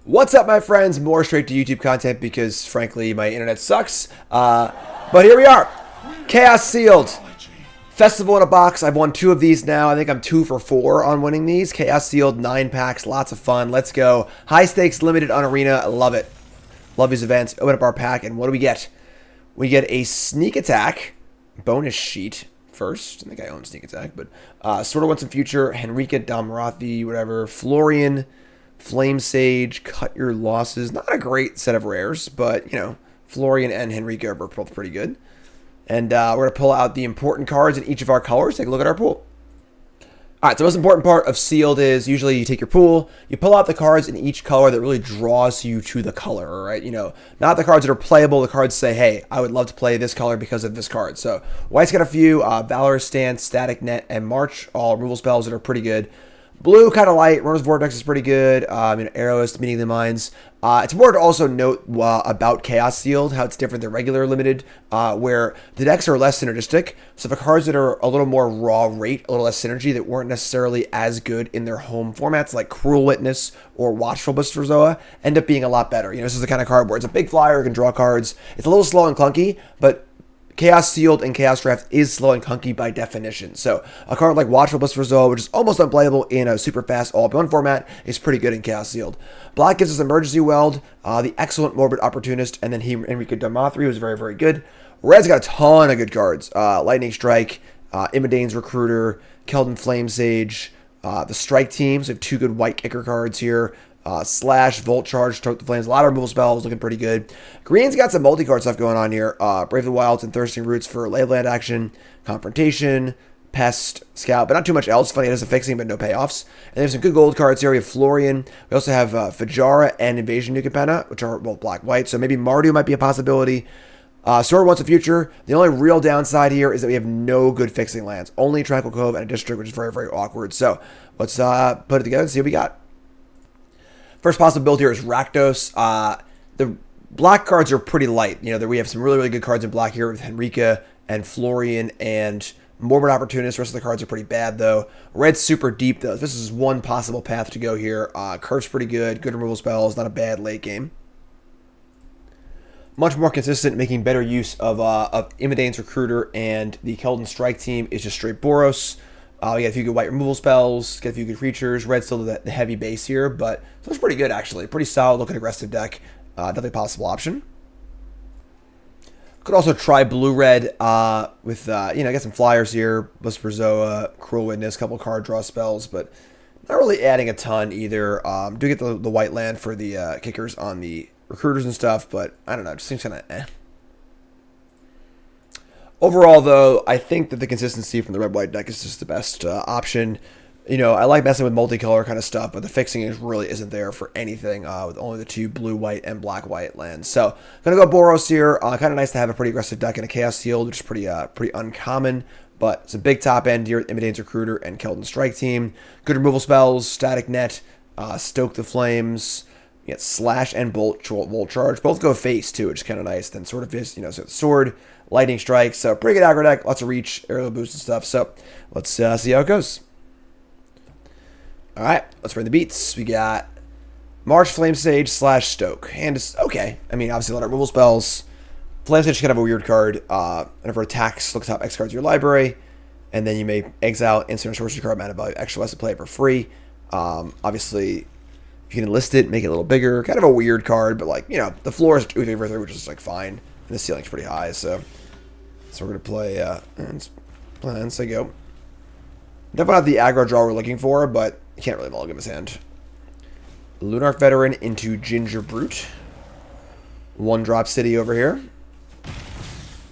What's up, my friends? More straight to YouTube content because, frankly, my internet sucks. But here we are. Chaos Sealed. Festival in a box. I've won 2 of these now. I think I'm 2 for 4 on winning these. Chaos Sealed, 9 packs. Lots of fun. Let's go. High stakes, limited on Arena. I love it. Love these events. Open up our pack, and what do we get? We get a Sneak Attack bonus sheet first. I think I own Sneak Attack, but sort of want some future. Henrika, Dalmarathi, whatever. Florian, Flame Sage, Cut Your Losses. Not a great set of rares, but, you know, Florian and Henrika are both pretty good. And we're going to pull out the important cards in each of our colors. Take a look at our pool. All right, so the most important part of Sealed is usually you take your pool, you pull out the cards in each color that really draws you to the color, right? You know, not the cards that are playable. The cards say, hey, I would love to play this color because of this card. So White's got a few, Valorous Stance, Static Net, and March, all removal spells that are pretty good. Blue, kind of light. Runner's Vortex is pretty good. Arrowist, Meeting the Minds. It's important to also note about Chaos Sealed, how it's different than regular limited, where the decks are less synergistic. So the cards that are a little more raw rate, a little less synergy, that weren't necessarily as good in their home formats, like Cruel Witness or Watchful Zoa, end up being a lot better. You know, this is the kind of card where it's a big flyer, it can draw cards. It's a little slow and clunky, but Chaos Sealed and Chaos Draft is slow and clunky by definition. So a card like Watchful Zoa, which is almost unplayable in a super fast all-up-one format, is pretty good in Chaos Sealed. Black gives us Emergency Weld, the excellent Morbid Opportunist, and then Henrika Dalmarathi was very, very good. Red's got a ton of good cards. Lightning Strike, Imidane's Recruiter, Keldon Flame Sage, the Strike Team. So we have 2 good white kicker cards here. Slash, Volt Charge, Stoke the Flames, a lot of removal spells, looking pretty good. Green's got some multi-card stuff going on here. Brave the Wilds and Thirsting Roots for Ley of Land action, Confrontation, Pest, Scout, but not too much else. Funny, it has a fixing, but no payoffs. And there's some good gold cards here. We have Florian. We also have Fajara and Invasion New Capenna, which are both black-white. So maybe Mardu might be a possibility. Sword wants a future. The only real downside here is that we have no good fixing lands. Only Tranquil Cove and a District, which is very, very awkward. So let's put it together and see what we got. First possible build here is Rakdos. The black cards are pretty light. You know, we have some really, really good cards in black here with Henrika and Florian and Morbid Opportunist. The rest of the cards are pretty bad, though. Red's super deep, though. This is one possible path to go here. Curve's pretty good. Good removal spells. Not a bad late game. Much more consistent, making better use of Imidane's Recruiter, and the Keldon Strike Team is just straight Boros. We got a few good white removal spells, get a few good creatures. Red's still the heavy base here, but so it's pretty good, actually. Pretty solid looking aggressive deck. Definitely a possible option. Could also try blue-red with, get some flyers here. Whisper Zoa, Cruel Witness, a couple card draw spells, but not really adding a ton either. Do get the white land for the kickers on the recruiters and stuff, but I don't know. It just seems kind of eh. Overall, though, I think that the consistency from the red-white deck is just the best option. You know, I like messing with multicolor kind of stuff, but the fixing really isn't there for anything with only the 2 blue-white and black-white lands. So, going to go Boros here. Kind of nice to have a pretty aggressive deck in a Chaos Sealed, which is pretty uncommon. But it's a big top end here with Imidane's Recruiter and Keldon Strike Team. Good removal spells, Static Net, Stoke the Flames. You get Slash and Volt Charge. Both go face, too, which is kind of nice. Then Sword of Fist, so the Sword, Lightning Strike. So pretty good aggro deck. Lots of reach, aerial boost and stuff. So let's see how it goes. All right, let's bring the beats. We got March, Flame Sage, Slash, Stoke. And it's okay. I mean, obviously a lot of removal spells. Flame Sage is kind of a weird card. Whenever it attacks, look top X cards of your library. And then you may exile instant or sorcery card mana value. Extra less to play for free. Obviously, if you can enlist it, make it a little bigger. Kind of a weird card, but the floor is 2, 3 for 3, which is fine. And the ceiling's pretty high, so we're going to play, plans, so go. Definitely not the aggro draw we're looking for, but you can't really mulligan his hand. Lunarch Veteran into Ginger Brute. 1-drop City over here.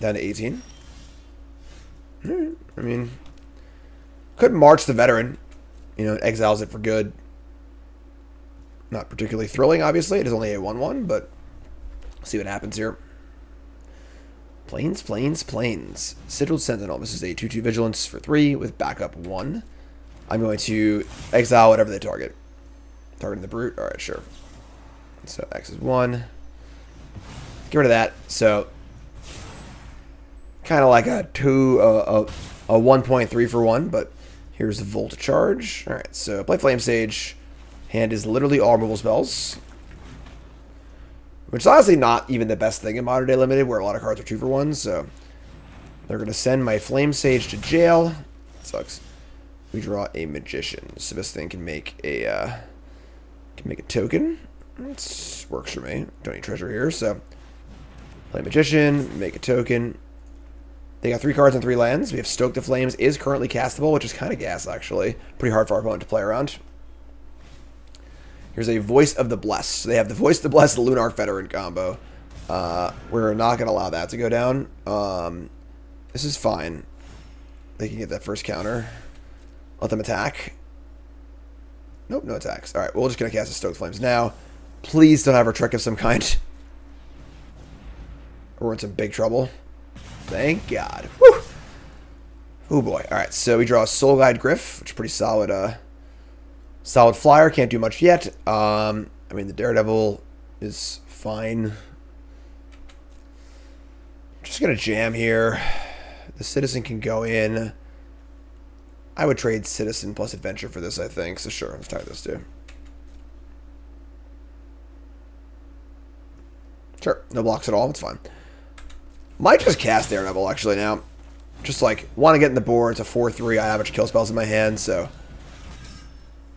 Down to 18. I mean, could March the Veteran. It exiles it for good. Not particularly thrilling, obviously. It is only a 1/1, but see what happens here. Plains. Sigiled Sentinel. This is a 2/2 Vigilance for 3 with backup 1. I'm going to exile whatever they target. Targeting the Brute? Alright, sure. So X is 1. Get rid of that. So, kind of like a 1.3 for 1, but here's the Volt Charge. Alright, so play Flame Sage. Hand is literally all removal spells. Which is honestly not even the best thing in Modern Day Limited, where a lot of cards are 2 for 1, so... They're going to send my Flame Sage to jail. That sucks. We draw a Magician. So this thing can make a token. That works for me. Don't need treasure here, so... Play Magician, make a token. They got 3 cards and 3 lands. We have Stoke the Flames is currently castable, which is kind of gas, actually. Pretty hard for our opponent to play around. Here's a Voice of the Blessed. So they have the Voice of the Blessed, the Lunarch Veteran combo. We're not going to allow that to go down. This is fine. They can get that first counter. Let them attack. Nope, no attacks. Alright, we're just going to cast the Stoke the Flames now. Please don't have a trick of some kind. Or we're in some big trouble. Thank God. Whew. Oh boy. Alright, so we draw a Soul Guide Griff, which is pretty solid, solid flyer. Can't do much yet. I mean, the Daredevil is fine. Just gonna jam here. The Citizen can go in. I would trade Citizen plus Adventure for this, I think. So sure, let's try this too. Sure, no blocks at all. It's fine. Might just cast Daredevil, actually, now. Just, like, want to get in the board. It's a 4-3. I have a bunch of kill spells in my hand, so...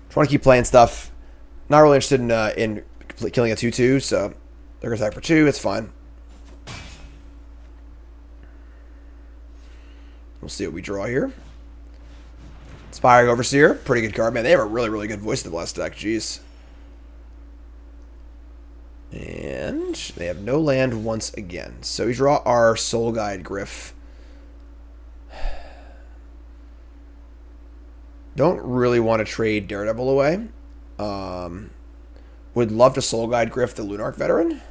Just want to keep playing stuff. Not really interested in killing a 2-2, so... They're going to attack for 2. It's fine. We'll see what we draw here. Inspiring Overseer. Pretty good card. Man, they have a really, really good Voice of the Blessed deck. Jeez. And they have no land once again. So we draw our Soul Guide Griff. Don't really want to trade Daredevil away. Would love to Soul Guide Griff the Lunarch Veteran.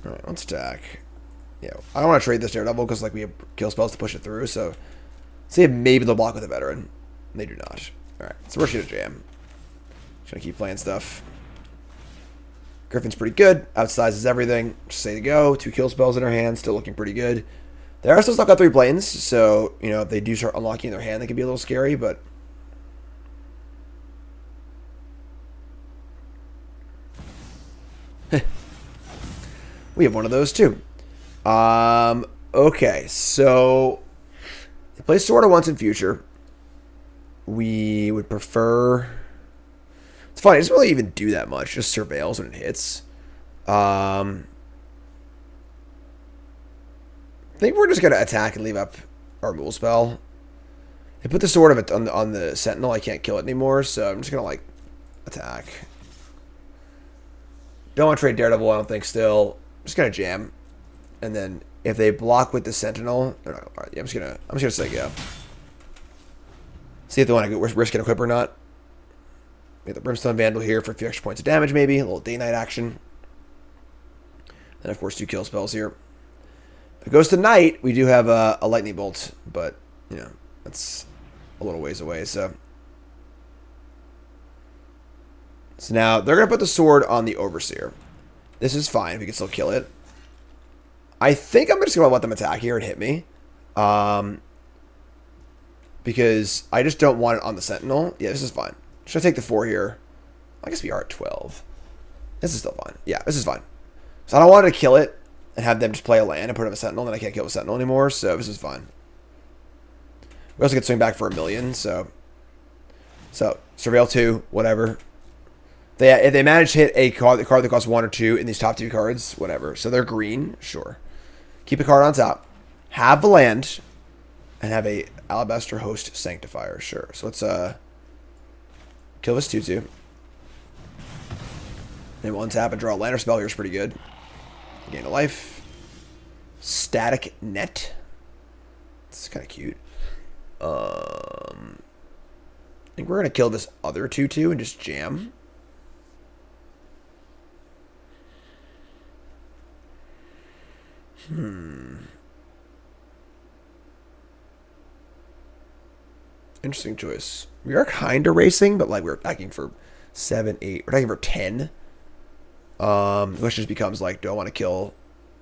Alright, let's attack. Yeah, I don't want to trade this Daredevil because like we have kill spells to push it through. So see if maybe they'll block with a Veteran. They do not. Alright, so we're just going to jam. Just going to keep playing stuff. Griffin's pretty good. Outsizes everything. Just say to go. 2 kill spells in our hand. Still looking pretty good. They are still stuck on 3 planes. So, you know, if they do start unlocking their hand, they can be a little scary. But we have one of those too. Okay, so they play Sword of Once in Future. We would prefer... It's funny, it doesn't really even do that much. Just surveils when it hits. I think we're just going to attack and leave up our Mool spell. They put the Sword of it on the Sentinel. I can't kill it anymore, so I'm just going to, like, attack. Don't want to trade Daredevil, I don't think, still. I'm just going to jam. And then if they block with the Sentinel... They're not, all right, yeah, I'm just gonna say go. See if they want to risk an equip or not. We have the Brimstone Vandal here for a few extra points of damage, maybe. A little day-night action. And, of course, 2 kill spells here. If it goes to night, we do have a Lightning Bolt. But, you know, that's a little ways away, so... So now, they're going to put the sword on the Overseer. This is fine. We can still kill it. I think I'm just going to let them attack here and hit me. Because I just don't want it on the Sentinel. Yeah, this is fine. Should I take the 4 here? I guess we are at 12. This is still fine. Yeah, this is fine. So I don't want to kill it and have them just play a land and put it on a Sentinel. Then I can't kill a Sentinel anymore, so this is fine. We also get swing back for $1 million, so Surveil 2, whatever. If they manage to hit a card that costs 1 or 2 in these top 2 cards, whatever. So they're green, sure. Keep a card on top. Have the land. And have a Alabaster Host Sanctifier, sure. So let's kill this 2/2. Then we'll untap and draw a land or spell. Here's pretty good. Gain a life. Static Net. This is kind of cute. I think we're gonna kill this other 2/2 and just jam. Interesting choice. We are kind of racing, but like we're attacking for 7, 8. We're attacking for 10. Which just becomes like, do I want to kill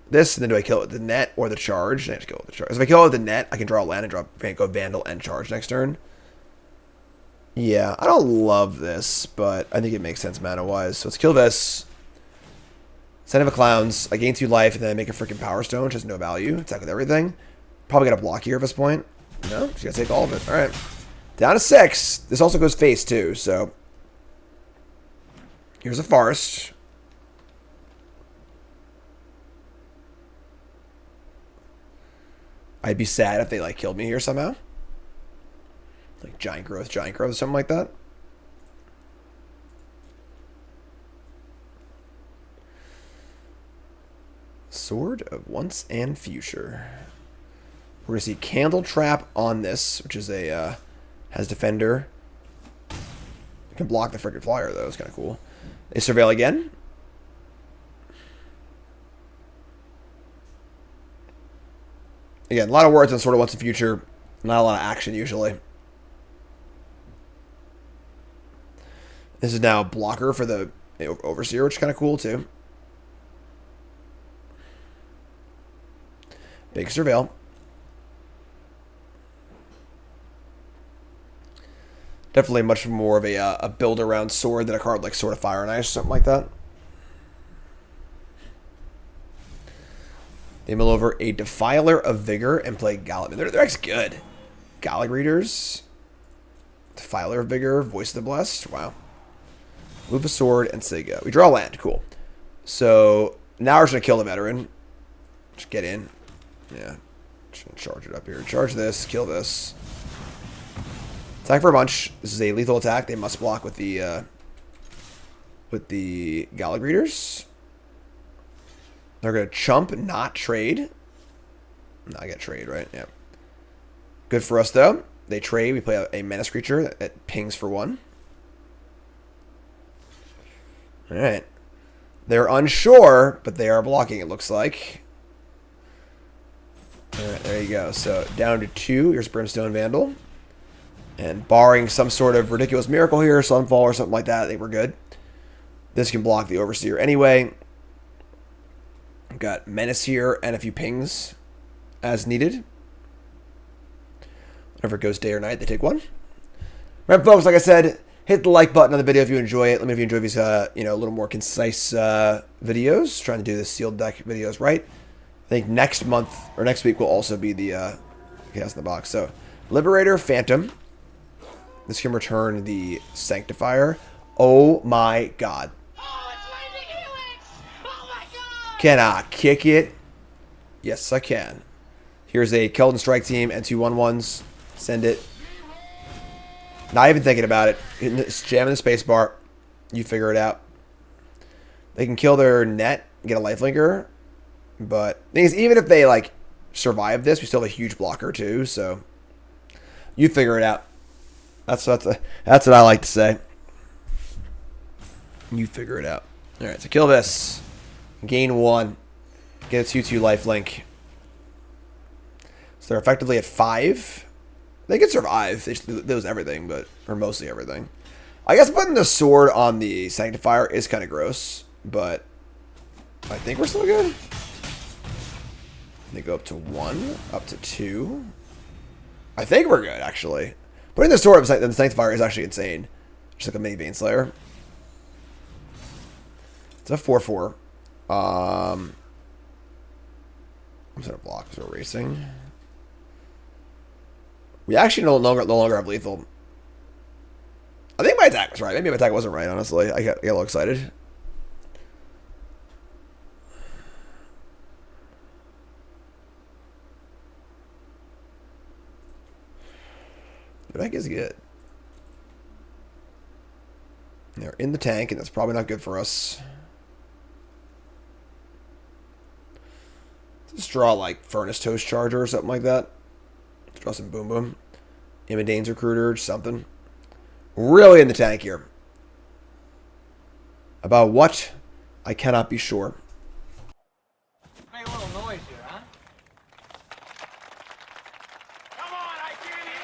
this? And then do I kill it with the net or the charge? And I just kill it with the charge. If I kill it with the net, I can draw a land and go Vandal and charge next turn. Yeah, I don't love this, but I think it makes sense mana-wise. So let's kill this. Send of a Clowns. I gain 2 life, and then I make a freaking Power Stone, which has no value. Attack with everything. Probably got a block here at this point. No, she's going to take all of it. All right. Down to 6. This also goes face, too, so. Here's a Forest. I'd be sad if they, like, killed me here somehow. Like, giant growth, something like that. Sword of Once and Future. We're going to see Candle Trap on this, which is a, has Defender. You can block the freaking flyer, though. It's kind of cool. They Surveil again. Again, a lot of words on Sword of Once and Future. Not a lot of action, usually. This is now a blocker for the Overseer, which is kind of cool, too. Big Surveil. Definitely much more of a build-around sword than a card like Sword of Fire and Ice, or something like that. They mill over a Defiler of Vigor and play Gallop. They're actually good. Gallic Readers. Defiler of Vigor. Voice of the Blessed. Wow. Move a sword and say go. We draw land. Cool. So now we're just going to kill the veteran. Just get in. Yeah. Just going to charge it up here. Charge this. Kill this. Attack for a bunch. This is a lethal attack. They must block with the Gallic Readers. They're going to chump, not trade. No, I get trade, right? Yeah. Good for us, though. They trade. We play a menace creature that pings for 1. All right. They're unsure, but they are blocking, it looks like. All right, there you go. So down to 2. Here's Brimstone Vandal. And barring some sort of ridiculous miracle here, Sunfall or something like that, I think we're good. This can block the Overseer anyway. We've got Menace here and a few pings as needed. Whenever it goes day or night, they take 1. Right, folks, like I said, hit the like button on the video if you enjoy it. Let me know if you enjoy these, a little more concise videos. Trying to do the sealed deck videos right. I think next month or next week will also be the Chaos in the Box. So, Liberator, Phantom. This can return the Sanctifier. Oh my god. Oh, it's Lightning Helix! Oh my god! Can I kick it? Yes, I can. Here's a Keldon Strike Team and 2 1/1s. Send it. Not even thinking about it. Jamming the spacebar. You figure it out. They can kill their net and get a lifelinker. But the thing is, even if they like survive this, we still have a huge blocker too. So you figure it out. That's what I like to say. You figure it out. All right, so kill this. Gain 1. Get a 2/2 lifelink. So they're effectively at 5. They can survive. They just lose everything, or mostly everything. I guess putting the sword on the Sanctifier is kind of gross, but I think we're still good. They go up to 1, up to 2. I think we're good, actually. Putting the sword on the Sanctifier is actually insane. Just like a mini Baneslayer. It's a 4/4. I'm just gonna block because we're racing. We actually no longer have lethal. I think my attack was right. Maybe my attack wasn't right, honestly. I got a little excited. The deck is good. They're in the tank, and that's probably not good for us. Just draw like Furnace Toast Charger or something like that. Let's draw some Boom Boom. Imidane's Recruiter or something. Really in the tank here. About what? I cannot be sure. Make a little noise here, huh? Come on, I can't hear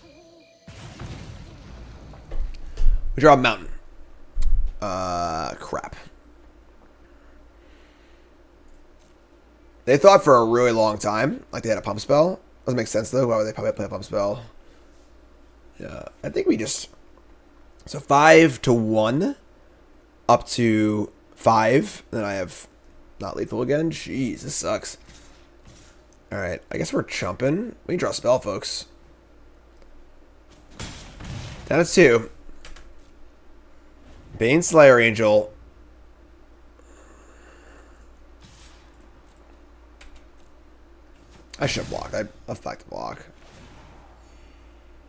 you! We draw a Mountain. Crap. They thought for a really long time, like they had a pump spell. Doesn't make sense though. Why would they probably play a pump spell? Yeah, I think we just... So 5 to 1 up to 5. Then I have not lethal again. Jeez, this sucks. Alright, I guess we're chumping. We can draw a spell, folks. Down to 2. Bane Slayer Angel. I should have blocked. I left back to block.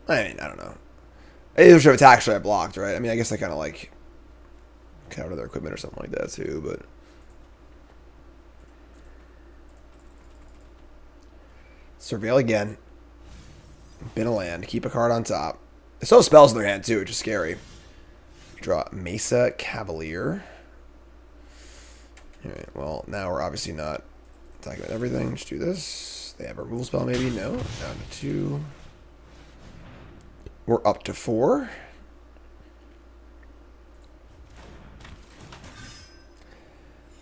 I mean, I don't know. I either should have attacked, should I blocked, right? I mean, I guess I kind of like counter their equipment or something like that too, but surveil again. Bin a land. Keep a card on top. They still have spells in their hand too, which is scary. Draw Mesa Cavalier. Alright, well, now we're obviously not attacking with everything. Just do this. They have a removal spell, maybe? No. Down to 2. We're up to 4.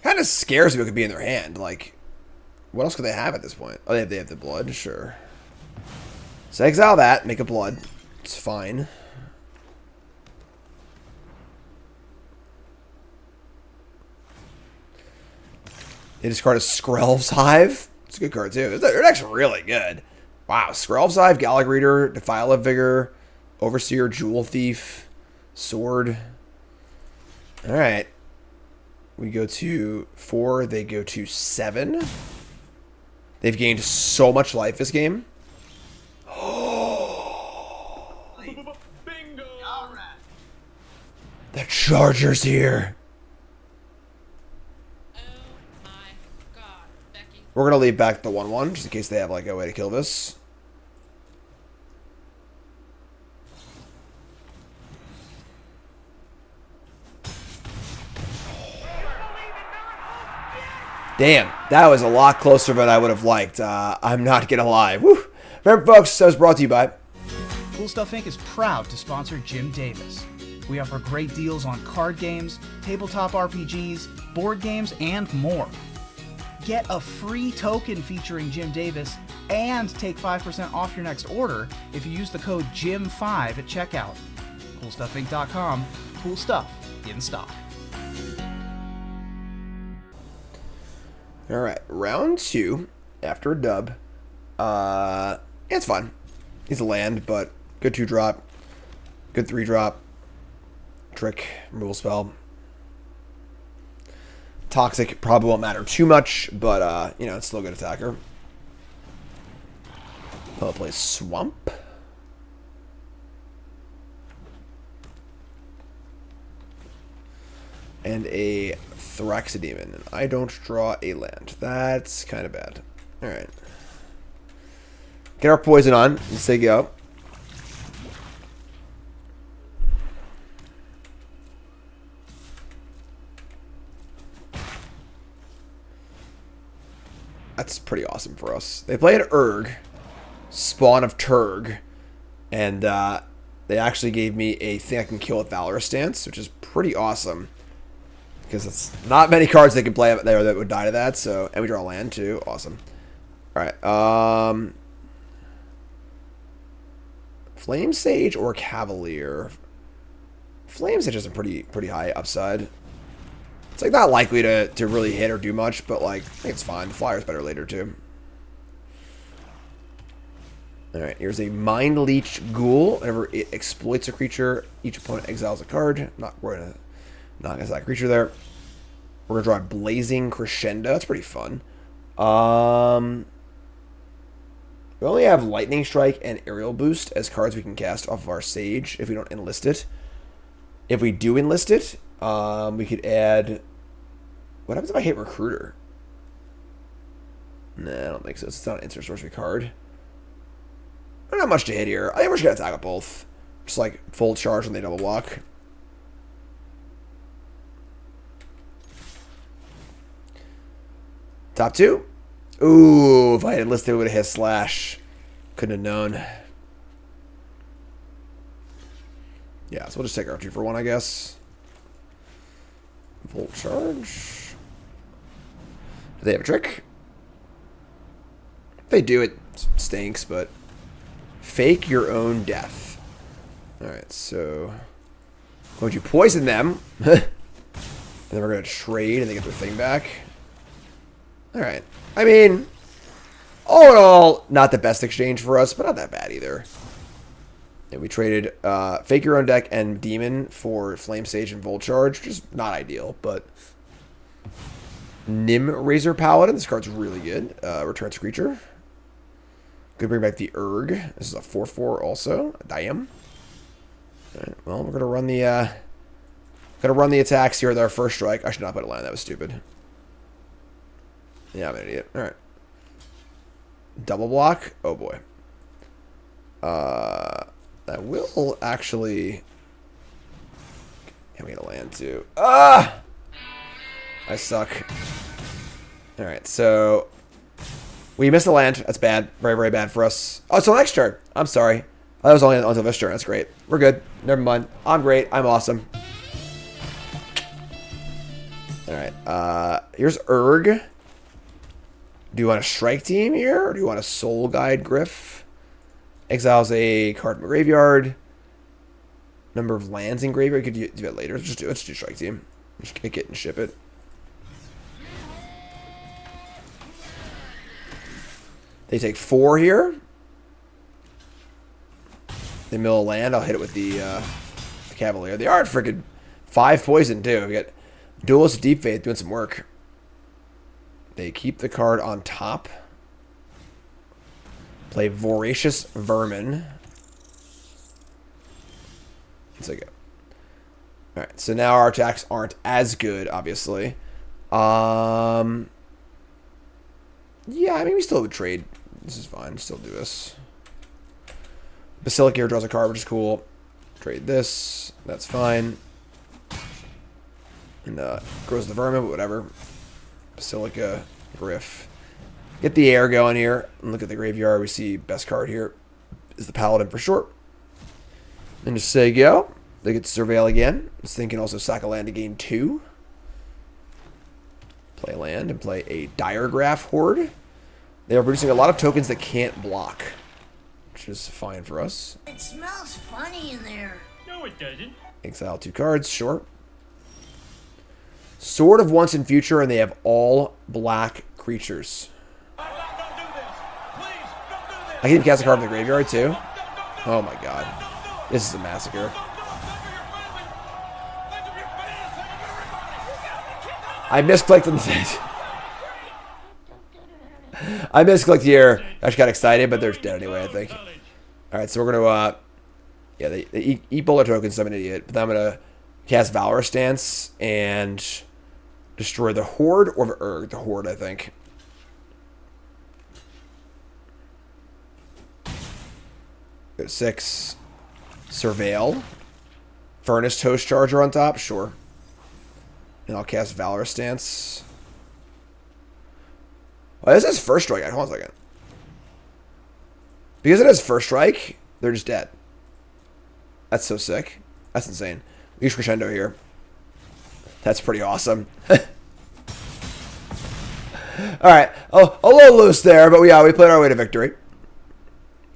Kind of scares me what could be in their hand. Like, what else could they have at this point? Oh, they have the blood, sure. So exile that, make a blood. It's fine. They discard a Skrelv's Hive. It's a good card too. Their deck's really good. Wow, Skrelv's Hive, Gallic Reader, Defile of Vigor, Overseer, Jewel Thief, Sword. Alright. We go to 4, they go to 7. They've gained so much life this game. Bingo! The Charger's here. Oh my god, Becky. We're going to leave back the 1/1 just in case they have like a way to kill this. Damn, that was a lot closer than I would have liked. I'm not going to lie. Woo. Remember, folks, that was brought to you by Cool Stuff Inc. is proud to sponsor Jim Davis. We offer great deals on card games, tabletop RPGs, board games, and more. Get a free token featuring Jim Davis and take 5% off your next order if you use the code JIM5 at checkout. CoolStuffInc.com. Cool stuff in stock. Alright, round 2, after a dub. It's fun. He's a land, but good 2-drop. Good 3-drop. Trick, removal spell. Toxic probably won't matter too much, but, you know, it's still a good attacker. I'll play Swamp. And a Thraxidemon, and I don't draw a land. That's kind of bad. Alright. Get our poison on. Let's say go. That's pretty awesome for us. They play an Urg, Spawn of Turg, and they actually gave me a thing I can kill with Valorous Stance, which is pretty awesome. Because it's not many cards they can play up there that would die to that. So, and we draw land too. Awesome. Alright. Flame Sage or Cavalier? Flame Sage is a pretty high upside. It's like not likely to really hit or do much, but like I think it's fine. The flyer's better later too. Alright, here's a Mind Leech Ghoul. Whenever it exploits a creature, each opponent exiles a card. We're gonna not gonna that creature there. We're gonna draw a Blazing Crescendo. That's pretty fun. We only have Lightning Strike and Aerial Boost as cards we can cast off of our Sage if we don't enlist it. If we do enlist it, we could add... What happens if I hit Recruiter? Nah, I don't think so. It's not an instant sorcery card. Not much to hit here. I think we're just gonna attack with both. Just like full charge when they double block. Top 2. Ooh, if I had enlisted, it would have hit Slash. Couldn't have known. Yeah, so we'll just take our 2 for 1, I guess. Full charge. Do they have a trick? If they do, it stinks, but... Fake your own death. Alright, so going to poison them. And then we're going to trade and they get their thing back. Alright. I mean, all in all, not the best exchange for us, but not that bad either. And we traded Fake Your Own Deck and Demon for Flame Sage and Volt Charge, which is not ideal, but Nim Razor Paladin. This card's really good. Returns creature. Could bring back the Urg. This is a 4/4 also. Diam. Alright, well, we're gonna run the attacks here with our first strike. I should not put a land. That was stupid. Yeah, I'm an idiot. Alright. Double block. Oh boy. That will actually. Can we get a land too? Ah! I suck. Alright, so we missed the land. That's bad. Very, very bad for us. Oh, so next turn. I'm sorry. Oh, that was only until this turn. That's great. We're good. Never mind. I'm great. I'm awesome. Alright. Here's Urg. Do you want a Strike Team here? Or do you want a Soul Guide Griff? Exiles a card from the graveyard. Number of lands in graveyard. You could do that later. Let's do Strike Team. Just kick it and ship it. They take 4 here. They mill a land. I'll hit it with the Cavalier. They are freaking 5 poison too. We got Duelist Deep Faith doing some work. They keep the card on top. Play Voracious Vermin. Let's go. Alright, so now our attacks aren't as good, obviously. Yeah, I mean, we still would trade. This is fine. Still do this. Basilica here draws a card, which is cool. Trade this. That's fine. And grows the vermin, but whatever. Basilica, Griff. Get the air going here. And look at the graveyard. We see best card here is the Paladin for short. And just say go. They get to Surveil again. I was thinking also sack a land to gain 2. Play a land and play a Diregraph Horde. They are producing a lot of tokens that can't block, which is fine for us. It smells funny in there. No, it doesn't. Exile 2 cards, sure. Sword of Once and Future, and they have all black creatures. I can even cast a card from the graveyard too. Oh my god. This is a massacre. I misclicked on the I misclicked here. I just got excited, but they're dead anyway, I think. Alright, so we're gonna yeah, they eat bullet tokens, so I'm an idiot. But then I'm gonna cast Valor Stance and destroy the Horde or the Urg. The Horde, I think. Go to 6. Surveil. Furnace Toast Charger on top, sure. And I'll cast Valor Stance. Oh, this is first strike. Hold on a second. Because it is first strike, they're just dead. That's so sick. That's insane. We use Crescendo here. That's pretty awesome. Alright. Oh, a little loose there, but we played our way to victory.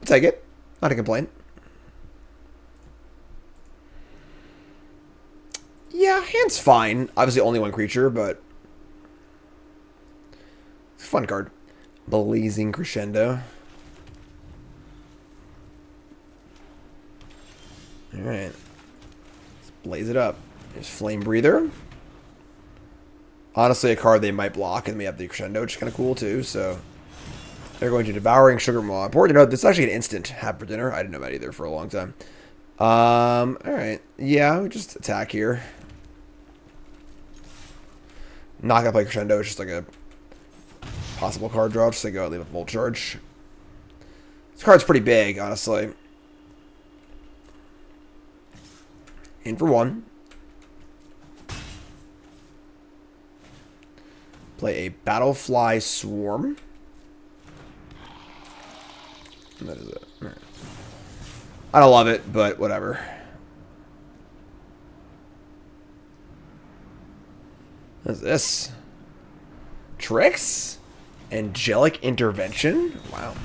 I'll take it. Not a complaint. Yeah, hand's fine. Obviously only 1 creature, but it's a fun card. Blazing Crescendo. Alright. Let's blaze it up. There's Flame Breather. Honestly, a card they might block, and we have the Crescendo, which is kind of cool too, so they're going to Devouring Sugar Maw. Important to note, this is actually an instant have for dinner. I didn't know that either for a long time. Alright. Yeah, we just attack here. Not gonna play Crescendo, it's just like a possible card draw. Just like go and leave a Volt Charge. This card's pretty big, honestly. In for 1. Play a Battlefly Swarm. And that is it. Right. I don't love it, but whatever. What's this? Tricks? Angelic Intervention? Wow.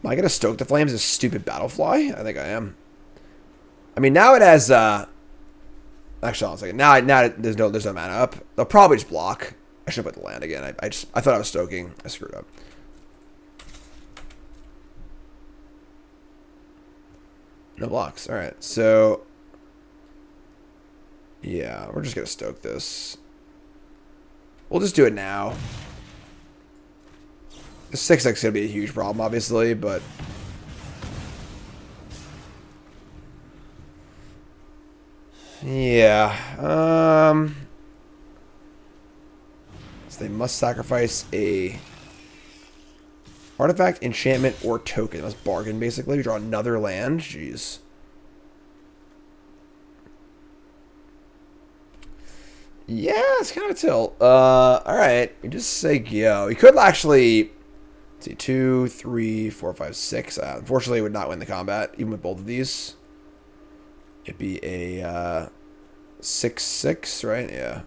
Am I going to stoke the flames of stupid Battlefly? I think I am. I mean, now it has, actually, hold on a second. Now there's no mana up. They'll probably just block. I should have put the land again. I thought I was stoking. I screwed up. No blocks. All right. So, yeah, we're just going to stoke this. We'll just do it now. The 6x is going to be a huge problem, obviously, but... yeah. So they must sacrifice a artifact, enchantment, or token. That's bargain, basically. We draw another land. Jeez. Yeah, it's kind of a tilt. Alright. We just say go. We could actually... let's see, 2, 3, 4, 5, 6. Unfortunately, it would not win the combat, even with both of these. It'd be a 6/6, right? Yeah.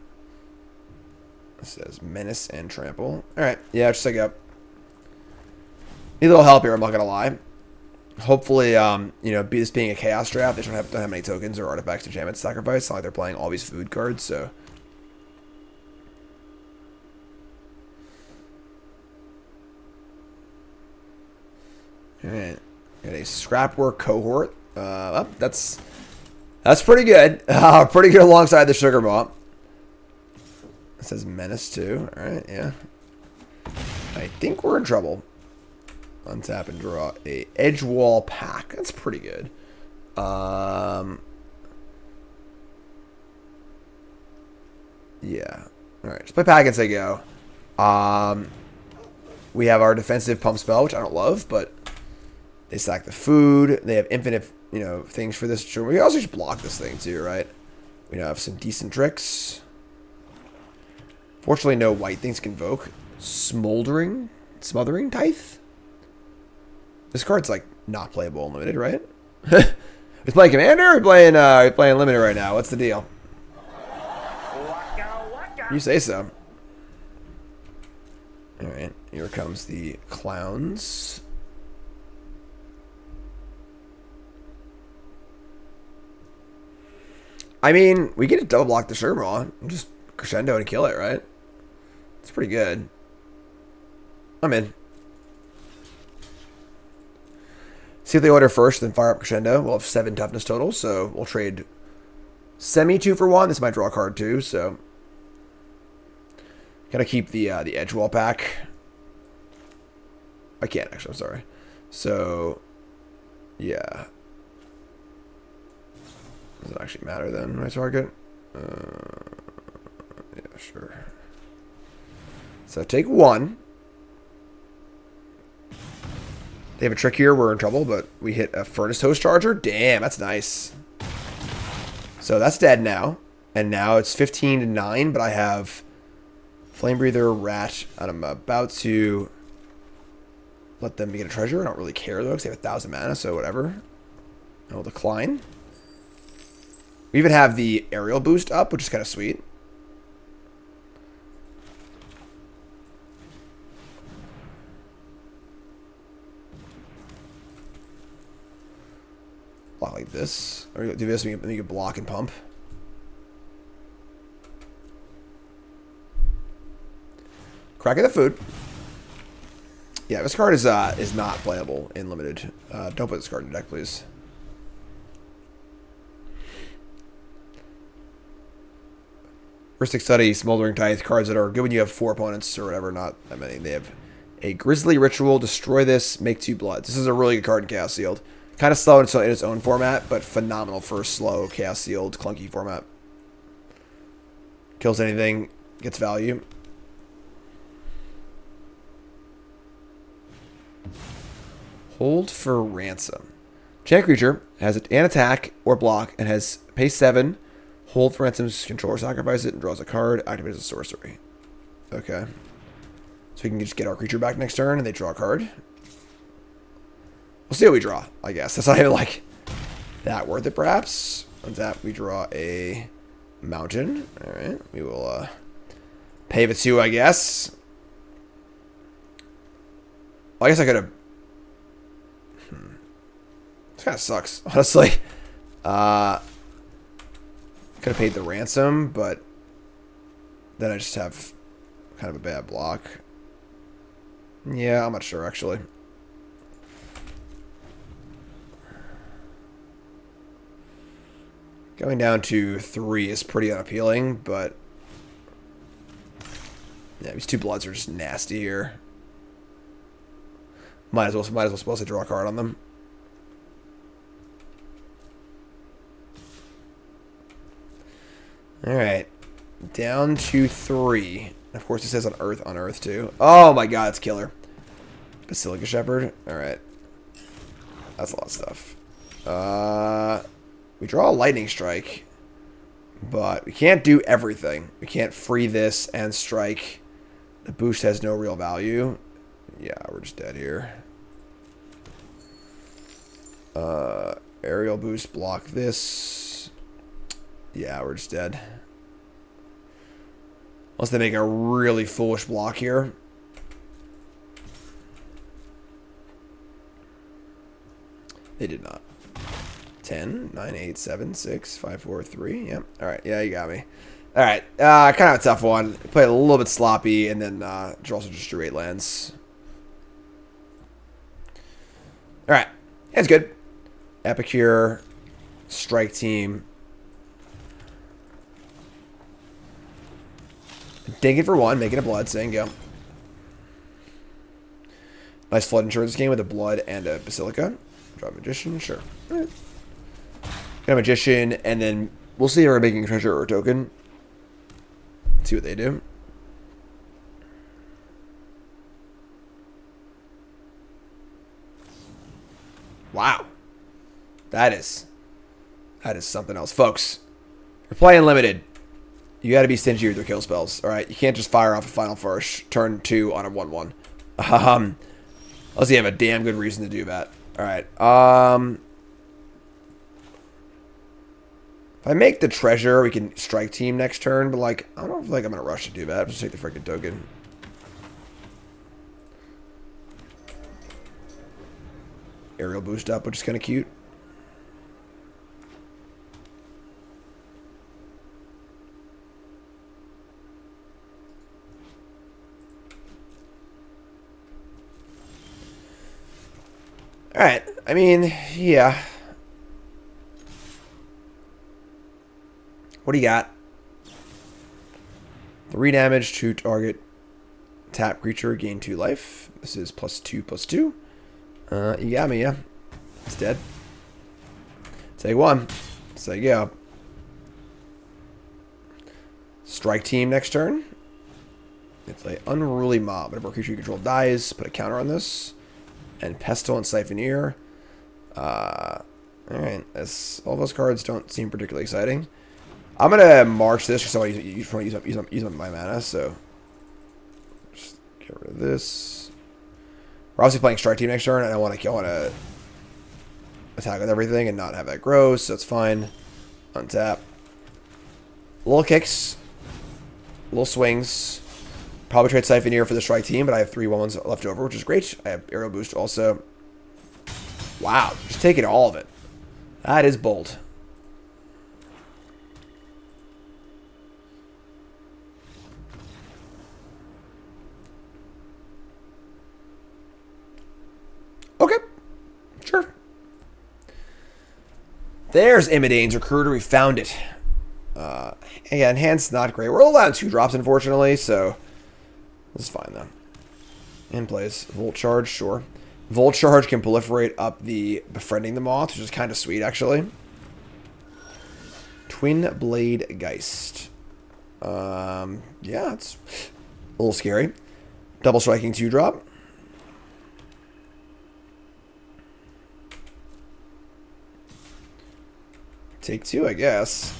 It says menace and trample. Alright, yeah, just like up. Need a little help here, I'm not gonna lie. Hopefully, you know, this being a chaos draft, they don't have many tokens or artifacts, enchantments, sacrifice. It's not like they're playing all these food cards, so. Alright. Got a scrapwork cohort. That's pretty good. Pretty good alongside the sugar bomb. It says menace too. Alright, yeah. I think we're in trouble. Untap and draw a edge wall pack. That's pretty good. Yeah. Alright, just play pack and say go. We have our defensive pump spell, which I don't love, but they stack the food. They have infinite, you know, things for this. We can also just block this thing too, right? We have some decent tricks. Fortunately, no white things can invoke. Smothering Tithe? This card's like not playable in limited, right? He's playing Commander or playing limited right now? What's the deal? You say so. Alright, here comes the clowns. I mean, we get to double block the Shermaw and just crescendo and kill it, right? It's pretty good. I'm in. See if they order first, then fire up crescendo. We'll have 7 toughness total, so we'll trade semi 2 for 1. This might draw a card too, so gotta keep the edge wall pack. I can't actually. I'm sorry. So yeah. Does it actually matter then, my target? Yeah, sure. So take 1. They have a trick here. We're in trouble, but we hit a Furnace Host Charger. Damn, that's nice. So that's dead now. And now it's 15-9, but I have Flame Breather, Rat, and I'm about to let them get a treasure. I don't really care, though, because they have 1,000 mana, so whatever. I'll decline. We even have the aerial boost up, which is kind of sweet. Block like this. Or do this, and you can block and pump. Cracking the food. Yeah, this card is not playable in limited. Don't put this card in the deck, please. Heuristic Study, Smoldering Tithe, cards that are good when you have 4 opponents or whatever, not that many. They have a Grisly Ritual, destroy this, make 2 bloods. This is a really good card in Chaos Sealed. Kind of slow in its own format, but phenomenal for a slow, Chaos Sealed, clunky format. Kills anything, gets value. Hold for Ransom. Chant creature has an attack or block and has pay 7. Hold for Ransom's controller, sacrifice it, and draws a card, activates a sorcery. Okay. So we can just get our creature back next turn and they draw a card. We'll see what we draw, I guess. That's not even like that worth it, perhaps. On that, we draw a mountain. Alright. We will pave it 2, I guess. Well, I guess I could have. This kind of sucks, honestly. Could have paid the ransom, but then I just have kind of a bad block. Yeah, I'm not sure, actually. Going down to 3 is pretty unappealing, but yeah, these 2 bloods are just nasty here. Might as well supposed to draw a card on them. Alright. Down to 3. Of course, it says on Earth too. Oh my god, it's killer. Basilica Shepherd. Alright. That's a lot of stuff. We draw a Lightning Strike. But we can't do everything. We can't free this and strike. The boost has no real value. Yeah, we're just dead here. Aerial boost, block this. Yeah, we're just dead. Unless they make a really foolish block here. They did not. 10, 9, 8, 7, 6, 5, 4, 3. Yep. Alright, yeah, you got me. Alright, kind of a tough one. Played a little bit sloppy, and then also just drew 8 lands. Alright, that's good. Epicure, Strike Team. Digging for 1, making a blood, saying go. Nice flood insurance game with a blood and a Basilica. Draw Magician, sure. Right. Got a Magician, and then we'll see if we're making a treasure or a token. See what they do. Wow. That is something else. Folks, you're playing limited. You got to be stingy with your kill spells, all right? You can't just fire off a Final First, turn 2 on a 1/1. Unless you have a damn good reason to do that. All right. If I make the treasure, we can Strike Team next turn, but like I don't know if I'm gonna rush to do that. I'll just take the freaking token. Aerial boost up, which is kind of cute. Alright, I mean, yeah. What do you got? 3 damage to target tap creature, gain 2 life. This is +2/+2. You got me, yeah. It's dead. Take 1. So you go. Strike Team next turn. It's an Unruly Mob. Whenever a creature you control dies, put a counter on this. And Pestle and Siphoneer. Alright. All those cards don't seem particularly exciting. I'm going to march this because I want to use my mana, so just get rid of this. We're obviously playing Strike Team next turn, and I want to attack with everything and not have that grow, so it's fine. Untap. Little kicks. Little swings. Probably trade Siphoneer for the Strike Team, but I have 3 1/1s left over, which is great. I have Aerial Boost also. Wow, just taking all of it. That is bold. Okay, sure. There's Imidane's Recruiter. We found it. Again, hand's not great. We're all down 2 drops, unfortunately, so this is fine, though. In place. Volt Charge, sure. Volt Charge can proliferate up the Befriending the Moth, which is kind of sweet, actually. Twin Blade Geist. Yeah, it's a little scary. Double Striking 2-drop. Take 2, I guess.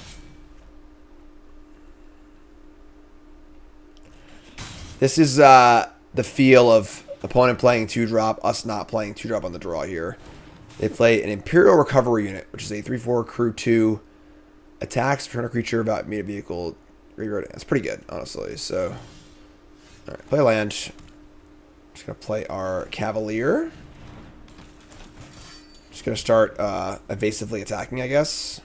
This is the feel of opponent playing 2-drop, us not playing 2-drop on the draw here. They play an Imperial Recovery Unit, which is a 3/4 crew 2. Attacks, return a creature about meet a vehicle. That's pretty good, honestly. So, alright, play a land. Just going to play our Cavalier. Just gonna start evasively attacking, I guess.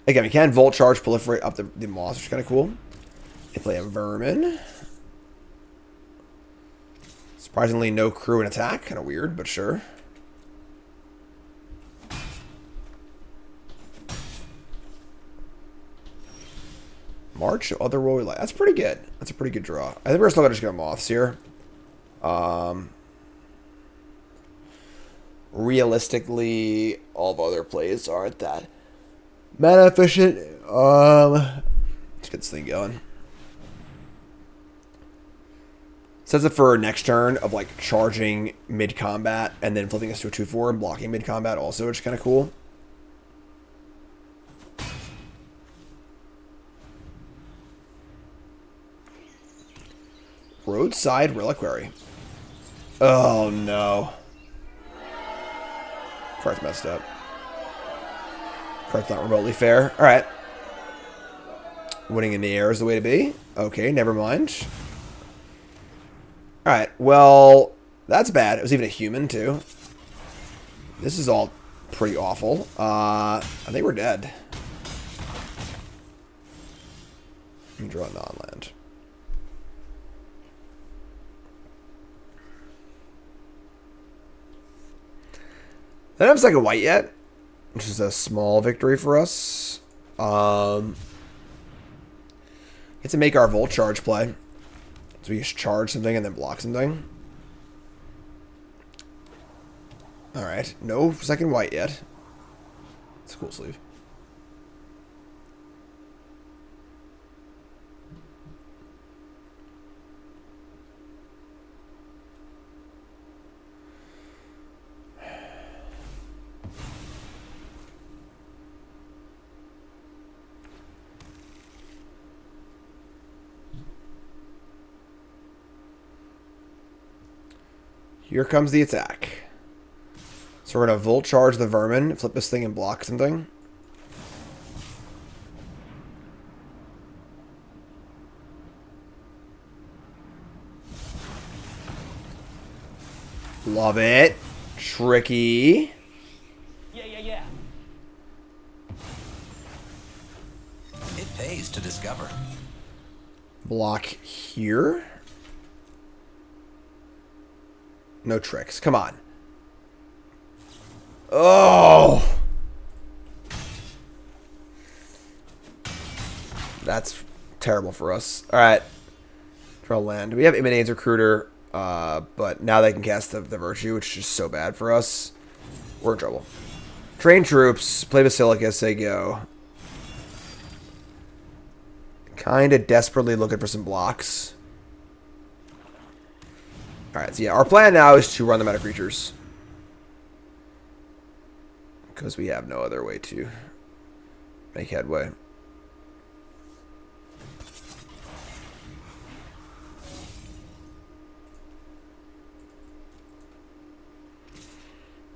Again, we can Volt Charge, proliferate up the Moss, which is kind of cool. They play a Vermin. Surprisingly, no crew in attack. Kind of weird, but sure. March, other roll we like. That's pretty good. That's a pretty good draw. I think we're still going to just go Moths here. Realistically, all the other plays aren't that mana efficient. Let's get this thing going. Sets it for next turn of like charging mid-combat and then flipping us to a 2/4 and blocking mid-combat also, which is kind of cool. Roadside Reliquary. Oh no. Card's messed up. Card's not remotely fair. Alright. Winning in the air is the way to be. Okay, never mind. Alright, well, that's bad. It was even a human, too. This is all pretty awful. I think we're dead. Let me draw a non-land. I don't have second white yet, which is a small victory for us. Get to make our Volt Charge play. So we just charge something and then block something. Alright, no second white yet. It's a cool sleeve. Here comes the attack. So we're going to Volt Charge the Vermin, flip this thing and block something. Love it. Tricky. Yeah. It pays to discover. Block here. No tricks. Come on. Oh! That's terrible for us. Alright. Draw land. We have Imminade's Recruiter, but now they can cast the Virtue, which is just so bad for us. We're in trouble. Train troops. Play Basilica. Say go. Kind of desperately looking for some blocks. Alright, so yeah, our plan now is to run them out of creatures. Because we have no other way to make headway.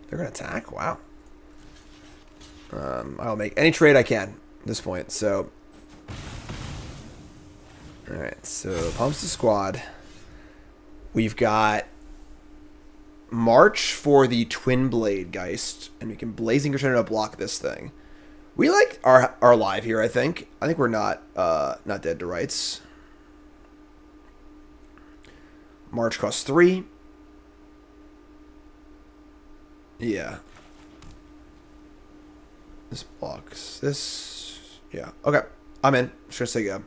They're going to attack? Wow. I'll make any trade I can at this point, so... Alright, so pumps the squad. We've got March for the Twin Blade Geist, and we can Blazing Crescendo to block this thing. We like our live here, I think. I think we're not dead to rights. March costs 3. Yeah. This blocks this. Yeah. Okay. I'm in. Just gonna say go.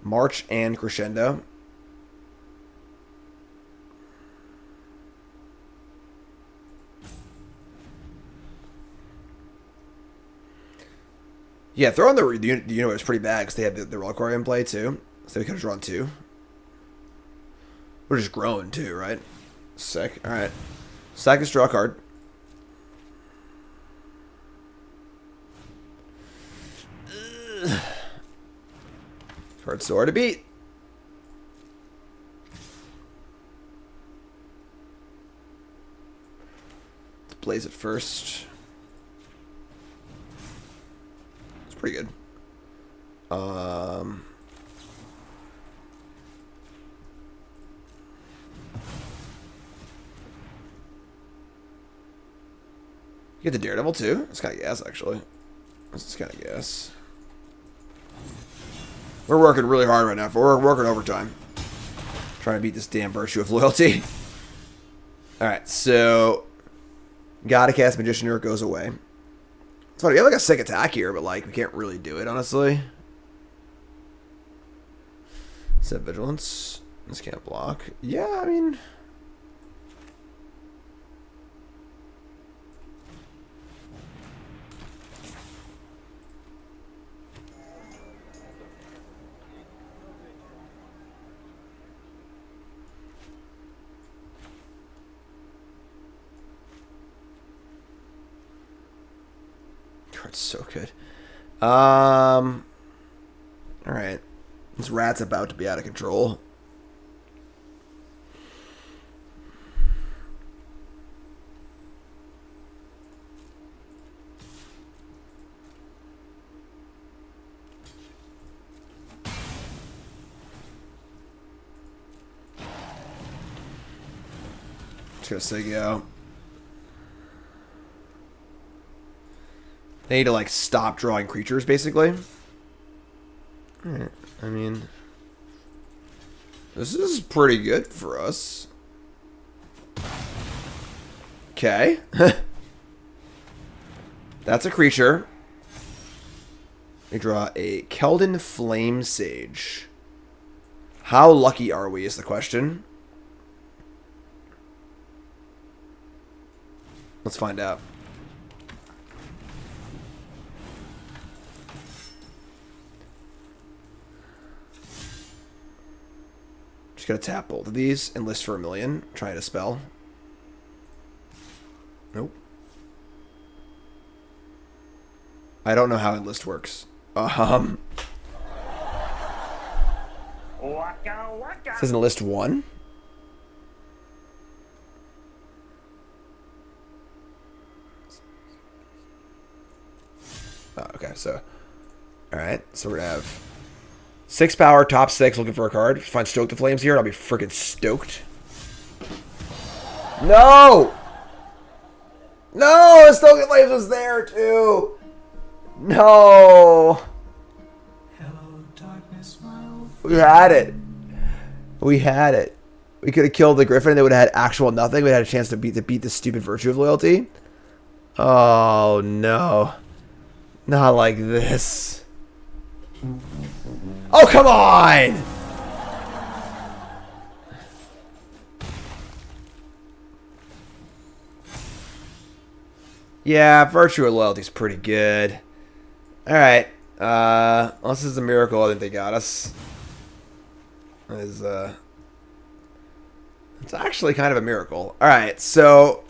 March and Crescendo. Yeah, throwing the unit was pretty bad because they had the Reliquary in play too. So we could have drawn 2. We're just growing too, right? Sick. Alright. Sack this, draw a card. Card sore to beat. Let's blaze it first. Pretty good. You get the Daredevil too? That's kind of gas, actually. This is kind of gas. We're working really hard right now. We're working overtime. Trying to beat this damn virtue of loyalty. Alright, so... Gotta cast Magician or it goes away. It's funny, we have like a sick attack here, but like, we can't really do it, honestly. Set Vigilance. This can't block. Yeah, I mean... It's so good. All right. This rat's about to be out of control. Just gonna say go. They need to, like, stop drawing creatures, basically. Alright, I mean... This is pretty good for us. Okay. That's a creature. We draw a Keldon Flame Sage. How lucky are we, is the question. Let's find out. Just gonna tap both of these and list for 1 million. Try to spell. Nope. I don't know how enlist works. Waka, waka. It says enlist 1. Oh, okay, so alright, so we're gonna have 6 power, top 6, looking for a card. If I find Stoke the Flames here, I'll be freaking stoked. No! No! Stoke the Flames was there, too! No! Hello, darkness, my old We had it. We had it. We could have killed the Griffin and they would have had actual nothing. We had a chance to beat the stupid Virtue of Loyalty. Oh, no. Not like this. Oh, come on! Yeah, Virtue of Loyalty is pretty good. Alright. Unless this is a miracle, I think they got us. It's actually kind of a miracle. Alright, so...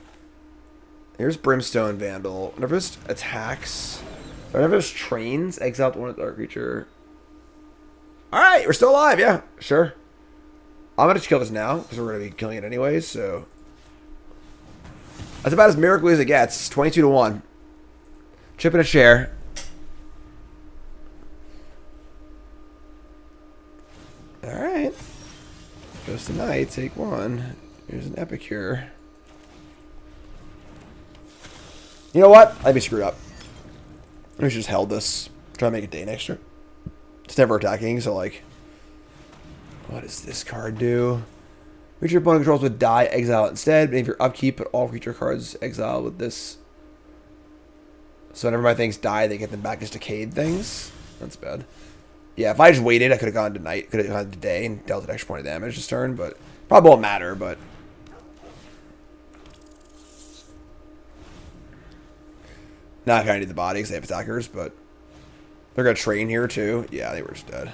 Here's Brimstone Vandal. Whenever this attacks... Whenever this trains, exile one dark creature. Alright, we're still alive, yeah, sure. I'm gonna just kill this now, because we're gonna be killing it anyways, so. That's about as miracle as it gets. 22 to 1. Chip in a chair. Alright. Goes to Knight, take 1. Here's an Epicure. You know what? I'd be screwed up. We should just held this. Try to make it day next year. It's never attacking, so like... What does this card do? Creature your opponent controls would die, exile it instead. But if your upkeep, put all creature cards exile with this. So whenever my things die, they get them back as decayed things. That's bad. Yeah, if I just waited, I could have gone to night. Could have gone to day and dealt an extra point of damage this turn, but... Probably won't matter, but... Not gonna need the body because they have attackers, but they're gonna train here too. Yeah, they were just dead.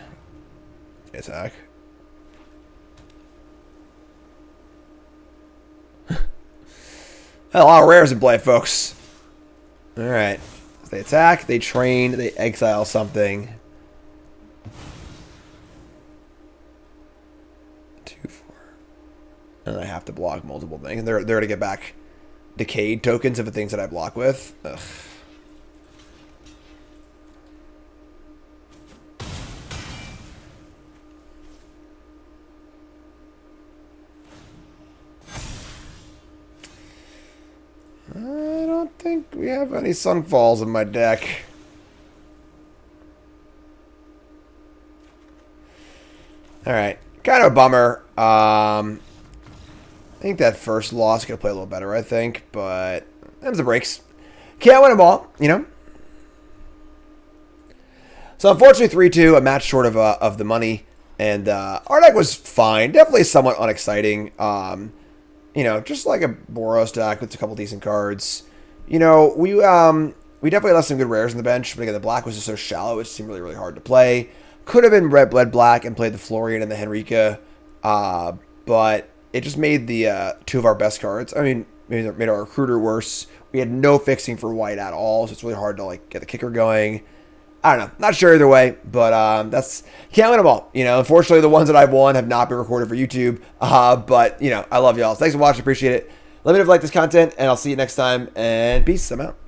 They attack. A lot of rares in play, folks. Alright. So they attack, they train, they exile something. 2, 4. And I have to block multiple things. And they're to get back decayed tokens of the things that I block with. Ugh. I don't think we have any Sunfalls in my deck. Alright. Kind of a bummer. I think that first loss could play a little better, I think. But them's the breaks. Can't win them all, you know? So unfortunately 3-2, a match short of the money. And our deck was fine. Definitely somewhat unexciting. You know, just like a Boros deck with a couple decent cards. You know, we definitely left some good rares on the bench, but again, the black was just so shallow, it seemed really, really hard to play. Could have been red, black, and played the Florian and the Henrika, but it just made the two of our best cards. I mean, made our recruiter worse. We had no fixing for white at all, so it's really hard to like get the kicker going. I don't know. Not sure either way, but can't win them all. You know, unfortunately, the ones that I've won have not been recorded for YouTube. But, you know, I love y'all. Thanks for watching. Appreciate it. Let me know if you like this content, and I'll see you next time. And peace. I'm out.